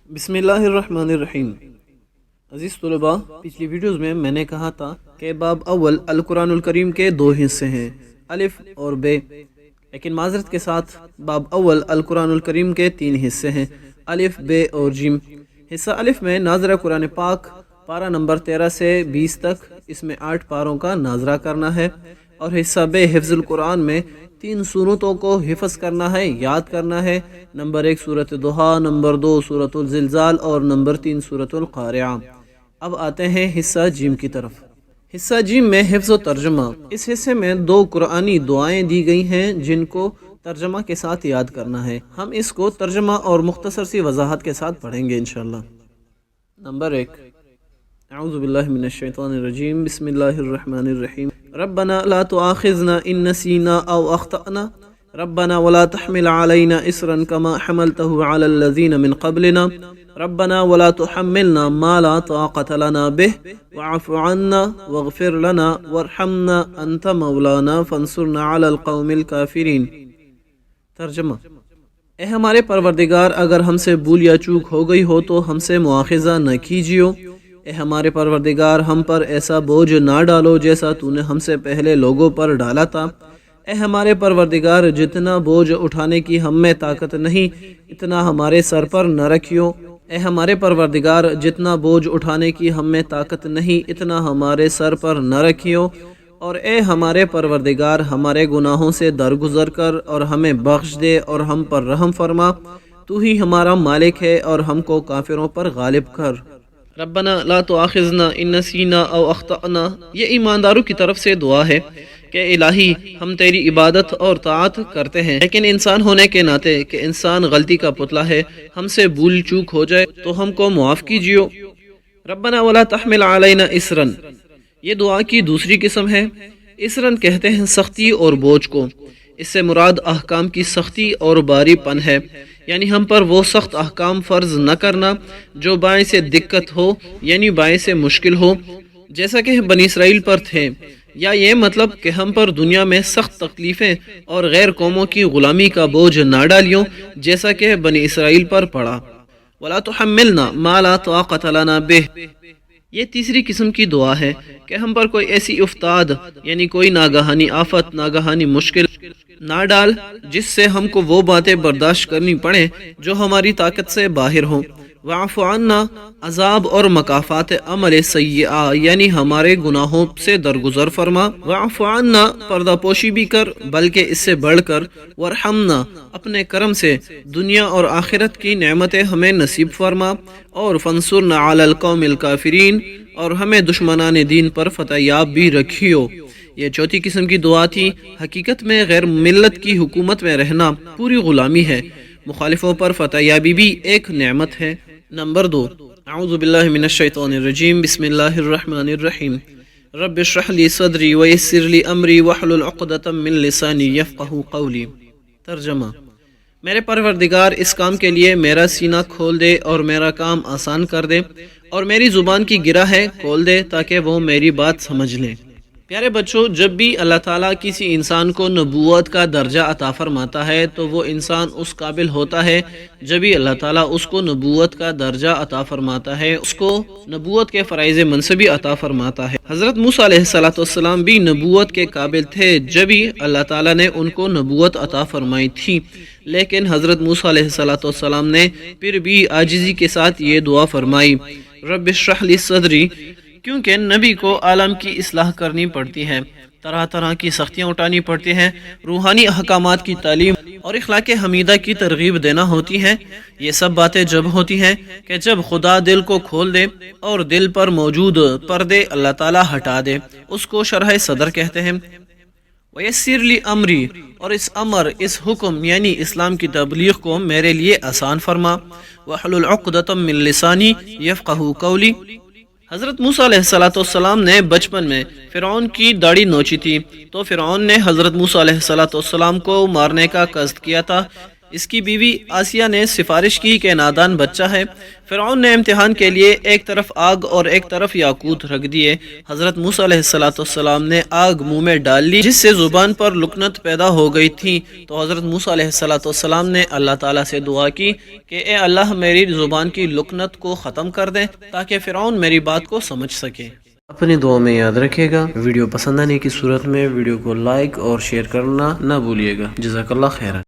بسم اللہ الرحمن الرحیم۔ عزیز طلباء، پچھلی ویڈیوز میں نے کہا تھا کہ باب اول القرآن الکریم کے دو حصے ہیں، الف اور بے، لیکن معذرت کے ساتھ باب اول القرآن الکریم کے تین حصے ہیں، الف، بے اور جیم۔ حصہ الف میں ناظرہ قرآن پاک پارہ نمبر 13 سے 20 تک، اس میں 8 پاروں کا ناظرہ کرنا ہے، اور حصہ بے حفظ القرآن میں 3 سورتوں کو حفظ کرنا ہے، یاد کرنا ہے۔ نمبر 1 سورۃ ضحیٰ، نمبر 2 سورۃ الزلزال اور نمبر 3 سورۃ القارعہ۔ اب آتے ہیں حصہ جیم کی طرف۔ حصہ جیم میں حفظ و ترجمہ۔ اس حصے میں 2 قرآنی دعائیں دی گئی ہیں جن کو ترجمہ کے ساتھ یاد کرنا ہے۔ ہم اس کو ترجمہ اور مختصر سی وضاحت کے ساتھ پڑھیں گے انشاءاللہ۔ نمبر 1، اعوذ باللہ من الشیطان الرجیم، بسم اللہ الرحمن الرحیم۔ ربنا لا تؤاخذنا ان نسینا او اخطأنا ربنا ولا تحمل علينا اسرا كما حملته على الذين من قبلنا ربنا ولا تحملنا ما لا طاقة لنا به واعف عنا واغفر لنا وارحمنا انت مولانا فانصرنا على القوم الكافرين۔ ترجمہ: اے ہمارے پروردگار، اگر ہم سے بھول یا چوک ہو گئی ہو تو ہم سے مواخذہ نہ کیجیو۔ اے ہمارے پروردگار، ہم پر ایسا بوجھ نہ ڈالو جیسا تو نے ہم سے پہلے لوگوں پر ڈالا تھا۔ اے ہمارے پروردگار، جتنا بوجھ اٹھانے کی ہم میں طاقت نہیں اتنا ہمارے سر پر نہ رکھیو۔ اے ہمارے پروردگار، جتنا بوجھ اٹھانے کی ہم میں طاقت نہیں اتنا ہمارے سر پر نہ رکھیو، اور اے ہمارے پروردگار، ہمارے گناہوں سے درگزر کر اور ہمیں بخش دے اور ہم پر رحم فرما۔ تو ہی ہمارا مالک ہے اور ہم کو کافروں پر غالب کر۔ ربنا لا تؤاخذنا ان نسینا او اخطأنا، یہ ایمانداروں کی طرف سے دعا ہے کہ الہی، ہم تیری عبادت اور طاعت کرتے ہیں، لیکن انسان ہونے کے ناطے کہ انسان غلطی کا پتلا ہے، ہم سے بھول چوک ہو جائے تو ہم کو معاف کیجیو۔ ربنا ولا تحمل علینا اسرا، یہ دعا کی دوسری قسم ہے۔ اسرن کہتے ہیں سختی اور بوجھ کو، اس سے مراد احکام کی سختی اور باری پن ہے، یعنی ہم پر وہ سخت احکام فرض نہ کرنا جو باعث دقت ہو، یعنی باعث مشکل ہو، جیسا کہ بنی اسرائیل پر تھے، یا یہ مطلب کہ ہم پر دنیا میں سخت تکلیفیں اور غیر قوموں کی غلامی کا بوجھ نہ ڈالیوں جیسا کہ بنی اسرائیل پر پڑا۔ وَلَا تُحَمِّلْنَا مَا لَا طَاقَةَ لَنَا بِهِ، یہ تیسری قسم کی دعا ہے کہ ہم پر کوئی ایسی افتاد، یعنی کوئی ناگہانی آفت، ناگہانی مشکل نہ ڈال جس سے ہم کو وہ باتیں برداشت کرنی پڑیں جو ہماری طاقت سے باہر ہوں۔ واعف عنا، عذاب اور مکافات عمل سیئہ، یعنی ہمارے گناہوں سے درگزر فرما۔ واعف عنا، پردہ پوشی بھی کر بلکہ اس سے بڑھ کر، وارحمنا، اپنے کرم سے دنیا اور آخرت کی نعمتیں ہمیں نصیب فرما، اور فانصرنا علی القوم الکافرین، اور ہمیں دشمنان دین پر فتح یاب بھی رکھیو۔ یہ چوتھی قسم کی دعا تھی۔ حقیقت میں غیر ملت کی حکومت میں رہنا پوری غلامی ہے، مخالفوں پر فتح یابی بھی ایک نعمت ہے۔ نمبر 2، اعوذ باللہ من الشیطان الرجیم، بسم اللہ الرحمن الرحیم۔ رب اشرح لی صدری ویسر لی امری واحلل عقدۃ من لسانی یفقہوا قولی۔ ترجمہ: میرے پروردگار، اس کام کے لیے میرا سینہ کھول دے اور میرا کام آسان کر دے، اور میری زبان کی گرہ ہے کھول دے تاکہ وہ میری بات سمجھ لیں۔ پیارے بچوں، جب بھی اللہ تعالیٰ کسی انسان کو نبوت کا درجہ عطا فرماتا ہے تو وہ انسان اس قابل ہوتا ہے، جب بھی اللہ تعالیٰ اس کو نبوت کا درجہ عطا فرماتا ہے، اس کو نبوت کے فرائض منصبی عطا فرماتا ہے۔ حضرت موسیٰ علیہ السلام بھی نبوت کے قابل تھے جب بھی اللہ تعالیٰ نے ان کو نبوت عطا فرمائی تھی، لیکن حضرت موسیٰ علیہ السلام نے پھر بھی عاجزی کے ساتھ یہ دعا فرمائی، رب اشرح لی صدری، کیونکہ نبی کو عالم کی اصلاح کرنی پڑتی ہے، طرح طرح کی سختیاں اٹھانی پڑتی ہیں، روحانی احکامات کی تعلیم اور اخلاق حمیدہ کی ترغیب دینا ہوتی ہے۔ یہ سب باتیں جب ہوتی ہیں کہ جب خدا دل کو کھول دے اور دل پر موجود پردے اللہ تعالیٰ ہٹا دے، اس کو شرح صدر کہتے ہیں۔ وَيَسِّرْ لِي أَمْرِي، اور اس حکم یعنی اسلام کی تبلیغ کو میرے لیے آسان فرما۔ وَاحْلُلْ عُقْدَةً مِّن لِّسَانِي يَفْقَهُوا قَوْلِي، حضرت موسیٰ علیہ السلام نے بچپن میں فرعون کی داڑھی نوچی تھی تو فرعون نے حضرت موسیٰ علیہ السلام کو مارنے کا قصد کیا تھا، اس کی بیوی آسیہ نے سفارش کی کہ نادان بچہ ہے۔ فرعون نے امتحان کے لیے ایک طرف آگ اور ایک طرف یاقوت رکھ دیے۔ حضرت موسیٰ علیہ السلام نے آگ منہ میں ڈال لی جس سے زبان پر لکنت پیدا ہو گئی تھی، تو حضرت موسیٰ علیہ السلام نے اللہ تعالیٰ سے دعا کی کہ اے اللہ میری زبان کی لکنت کو ختم کر دیں تاکہ فرعون میری بات کو سمجھ سکے۔ اپنی دعا میں یاد رکھے گا، ویڈیو پسند آنے کی صورت میں ویڈیو کو لائک اور شیئر کرنا نہ بھولیے گا۔ جزاک اللہ خیر۔